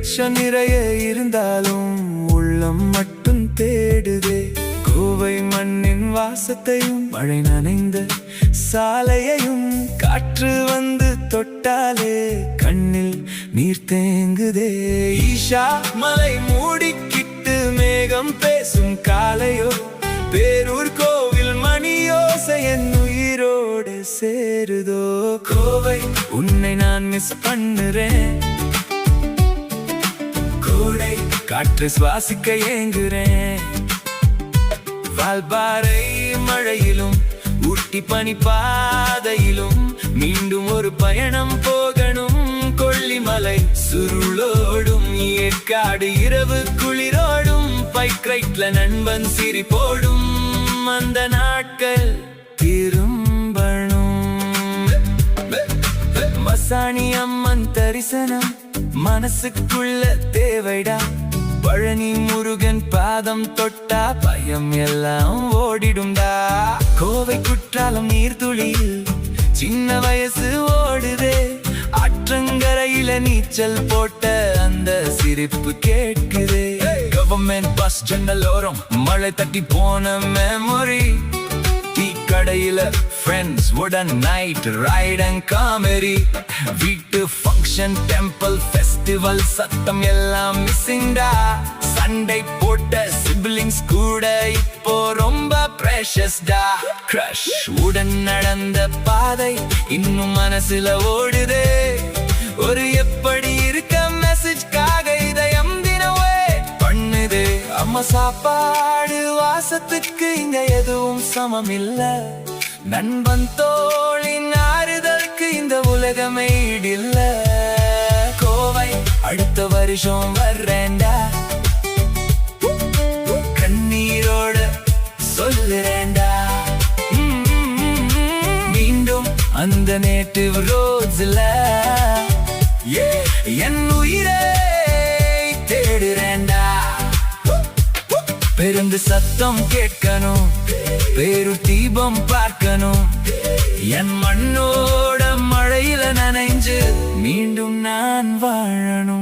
லட்சம் நிறைய இருந்தாலும் உள்ளம் மட்டும் தேடுதே. கோவை மண்ணின் வாசத்தையும் மழை நனைந்த சாலையையும் காற்று வந்து தொட்டாலே கண்ணில் நீர் தேங்குதே. ஈஷா மலை மூடிக்கிட்டு மேகம் பேசும் காலையோ, பேரூர் கோவில் மணியோசை என் உயிரோடு சேருதோ. கோவை உன்னை நான் மிஸ் பண்ணுறேன், கோடை காற்று சுவாசிக்க ஏங்குறேன். வால்பாறை மழையிலும் ஊட்டி பனி பாதையிலும் மீண்டும் ஒரு பயணம் போகணும். கொல்லிமலை சுருளோடும் ஏற்காடு இரவு குளிரோடும், பைக் ரைட்ல நண்பன் சிரிப்போடும் அந்த நாட்கள் திரும்பணும். மசாணி அம்மன் தரிசனம் மனசுக்குள்ள தேவைடா. பழனி முருகன் பாதம் தொட்டா பயம் எல்லாம் ஓடிடும்டா. கோவை குற்றாலம் நீர்த்துளியில் சின்ன வயசு ஓடுதே. ஆற்றங்கரையில நீச்சல் போட்ட அந்த சிரிப்பு கேட்குதே. கவர்மெண்ட் பஸ் ஜன்னலோரம் மழை தட்டி போன மெமரி. டீ கடையில ஃப்ரெண்ட்ஸ் உடன் நைட் ரைட் அண்ட் காமெடி. வீட்டு ஃபங்க்ஷன் டெம்பிள் ஃபெஸ்டிவல் சத்தம் எல்லாம் மிஸ்ஸிங்டா. சண்டை போட்ட சிப்லிங்ஸ் கூட இப்போ ரொம்ப பிரஷஸ் டா. கிரஷ் உடன் நடந்த பாதை இன்னும் மனசுல ஓடுதே. ஒரு எப்படி இருக்க மெசேஜ்காக இதயம் தினவே பண்ணுதே. அம்மா சாப்பாடு வாசத்துக்கு இங்க எதுவும் சமம் இல்ல. நண்பன் தோளின் ஆறுதலுக்கு இந்த உலகமே இடில்ல. கோவை அடுத்த வருஷம் வர்றேன்டா, கண்ணீரோட சொல்லுறேன்டா. மீண்டும் அந்த நேட்டிவ் ரோட்ஸ்ல என் உயிரை தேடுறேன்டா. பெருந்து சத்தம் கேட்கணும், பேரூர் தீபம் பார்க்கணும். என் மண்ணோட மழையில நனைஞ்சு மீண்டும் நான் வாழணும்.